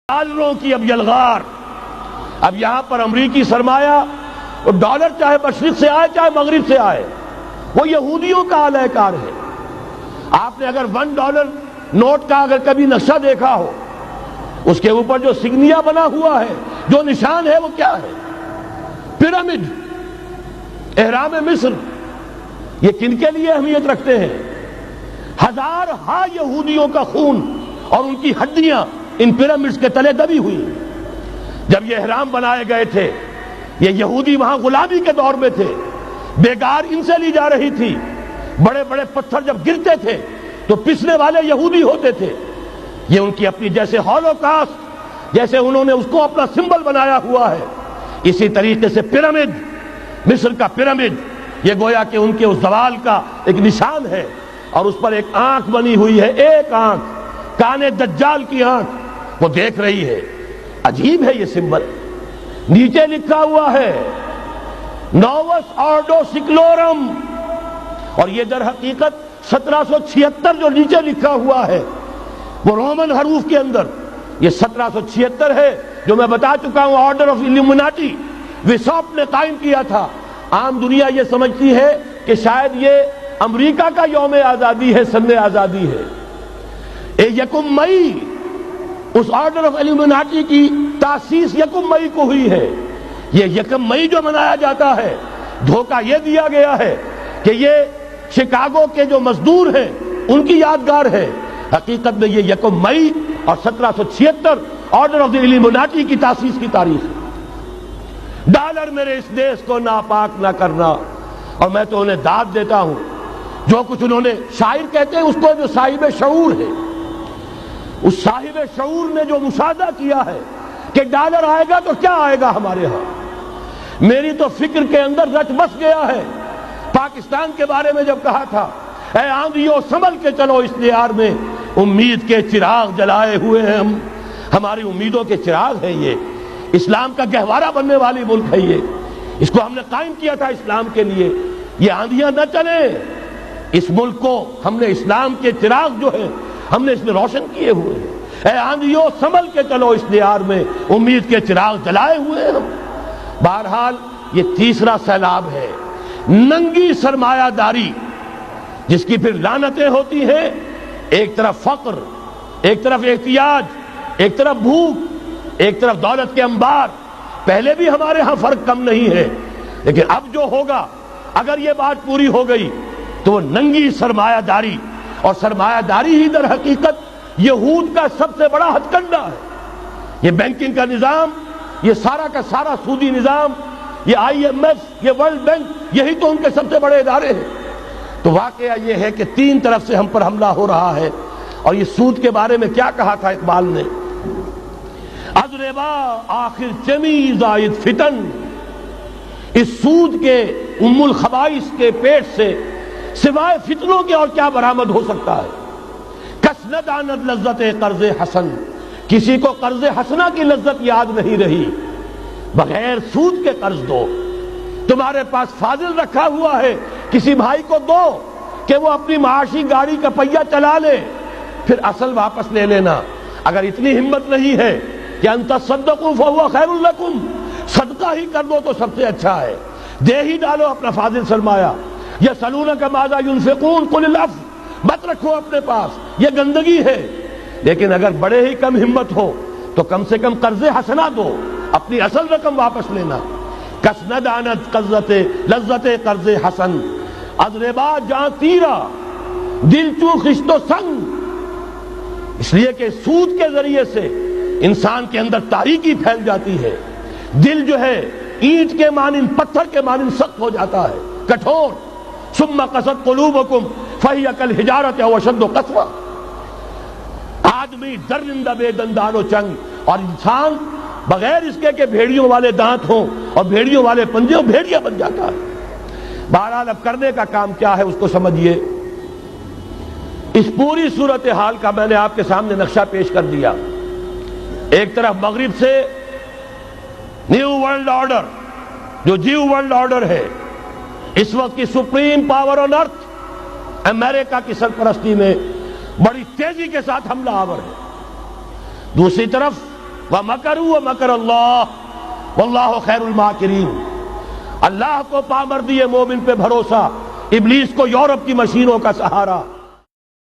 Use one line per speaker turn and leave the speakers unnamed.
ڈالروں کی اب یلغار. اب یہاں پر امریکی سرمایہ ڈالر چاہے مشرق سے آئے چاہے مغرب سے آئے وہ یہودیوں کا اعلی کار ہے. آپ نے اگر $1 نوٹ کا اگر کبھی نقشہ دیکھا ہو اس کے اوپر جو سگنیا بنا ہوا ہے جو نشان ہے وہ کیا ہے؟ پیرامڈ، احرام مصر. یہ کن کے لیے اہمیت رکھتے ہیں؟ ہزارہا یہودیوں کا خون اور ان کی ہڈیاں ان پیرامڈز کے تلے دبی ہوئی. جب یہ احرام بنائے گئے تھے یہ یہودی وہاں غلامی کے دور میں تھے، بیگار ان سے لی جا رہی تھی. بڑے بڑے پتھر جب گرتے تھے تو پسنے والے یہودی ہوتے تھے. یہ ان کی اپنی جیسے ہولوکاسٹ، جیسے انہوں نے اس کو اپنا سمبل بنایا ہوا ہے، اسی طریقے سے پیرامڈ، مصر کا پیرامڈ یہ گویا کہ ان کے اس زوال کا ایک نشان ہے. اور اس پر ایک آنکھ بنی ہوئی ہے، ایک آنکھ، کانے دجال کی آنکھ، وہ دیکھ رہی ہے. عجیب ہے یہ سمبل. نیچے لکھا ہوا ہے نووس آرڈو سکلورم، اور یہ در حقیقت 1776 جو نیچے لکھا ہوا ہے وہ رومن حروف کے اندر یہ 1776 ہے جو میں بتا چکا ہوں آرڈر آف الومناٹی وساپ نے قائم کیا تھا. عام دنیا یہ سمجھتی ہے کہ شاید یہ امریکہ کا یوم آزادی ہے، سن آزادی ہے. 1 مئی اس آرڈر آف الومناٹی کی تاسیس 1 مئی کو ہوئی ہے. یہ 1 مئی جو منایا جاتا ہے دھوکہ یہ دیا گیا ہے کہ یہ شکاگو کے جو مزدور ہیں ان کی یادگار ہے. حقیقت میں یہ 1 مئی اور 1776 آرڈر آف دی الومناٹی کی تاسیس کی تاریخ ہے. ڈالر میرے اس دیش کو ناپاک نہ کرنا. اور میں تو انہیں داد دیتا ہوں جو کچھ انہوں نے، شاعر کہتے ہیں اس کو جو صاحب شعور ہے، اس صاحب شعور نے جو مشاہدہ کیا ہے کہ ڈالر آئے گا تو کیا آئے گا ہمارے ہاں. میری تو فکر کے اندر رچ بس گیا ہے. پاکستان کے بارے میں جب کہا تھا اے آندھیوں سنبھل کے چلو اس دیار میں، امید کے چراغ جلائے ہوئے ہیں ہم. ہماری امیدوں کے چراغ ہے یہ. اسلام کا گہوارہ بننے والی ملک ہے یہ. اس کو ہم نے قائم کیا تھا اسلام کے لیے. یہ آندھیاں نہ چلیں. اس ملک کو ہم نے اسلام کے چراغ جو ہے ہم نے اس میں روشن کیے ہوئے ہیں. اے آندھیوں سنبھل کے چلو اس دیار میں، امید کے چراغ جلائے ہوئے ہیں ہم. بہرحال یہ تیسرا سیلاب ہے، ننگی سرمایہ داری، جس کی پھر لعنتیں ہوتی ہیں. ایک طرف فقر، ایک طرف احتیاج، ایک طرف بھوک، ایک طرف دولت کے انبار. پہلے بھی ہمارے ہاں فرق کم نہیں ہے، لیکن اب جو ہوگا اگر یہ بات پوری ہو گئی تو وہ ننگی سرمایہ داری. اور سرمایہ داری ہی در حقیقت یہود کا سب سے بڑا ہتھ کنڈا ہے. یہ بینکنگ کا نظام، یہ سارا کا سارا سودی نظام، یہ IMF، یہ ورلڈ بینک، یہی تو ان کے سب سے بڑے ادارے ہیں. تو واقعہ یہ ہے کہ 3 طرف سے ہم پر حملہ ہو رہا ہے. اور یہ سود کے بارے میں کیا کہا تھا اقبال نے؟ از ربا آخر چمی زائد فتن. اس سود کے ام الخبائث کے پیٹ سے سوائے فتنوں کے اور کیا برآمد ہو سکتا ہے؟ کس نہ داند لذت قرض حسن. کسی کو قرض حسنہ کی لذت یاد نہیں رہی. بغیر سود کے قرض دو. تمہارے پاس فاضل رکھا ہوا ہے کسی بھائی کو دو کہ وہ اپنی معاشی گاڑی کا پہیہ چلا لے، پھر اصل واپس لے لینا. اگر اتنی ہمت نہیں ہے کہ ان تصدقوا فهو خیر لکم، صدقہ ہی کر دو تو سب سے اچھا ہے. دے ہی ڈالو اپنا فاضل سرمایہ. یسألونک ماذا ينفقون قل العفو. مت رکھو اپنے پاس، یہ گندگی ہے. لیکن اگر بڑے ہی کم ہمت ہو تو کم سے کم قرض حسنہ دو، اپنی اصل رقم واپس لینا. کس نہ داند لذت قرض حسن. از ربا جاں تیرا دل چوں خشت و سنگ. اس لیے کہ سود کے ذریعے سے انسان کے اندر تاریکی پھیل جاتی ہے. دل جو ہے اینٹ کے مانند، پتھر کے مانند سخت ہو جاتا ہے، کٹھور. ثم قست قلوبکم فہی کالحجارۃ او اشد قسوہ. آدمی درندہ بے دندان و چنگ، اور انسان بغیر اس کے کہ بھیڑیوں والے دانت ہوں اور بھیڑیوں والے پنجے ہوں بھیڑیا بن جاتا ہے. بہرحال اب کرنے کا کام کیا ہے اس کو سمجھیے. اس پوری صورتحال کا میں نے آپ کے سامنے نقشہ پیش کر دیا. ایک طرف مغرب سے نیو ورلڈ آرڈر، جو جیو ورلڈ آرڈر ہے، اس وقت کی سپریم پاور آن ارتھ امریکہ کی سرپرستی میں بڑی تیزی کے ساتھ حملہ آور ہے. دوسری طرف وَمَكَرُوا وَمَكَرَ اللَّهُ وَاللَّهُ خَيْرُ الْمَاكِرِينَ۔ اللہ کو پامردی مومن پہ بھروسہ، ابلیس کو یورپ کی مشینوں کا سہارا۔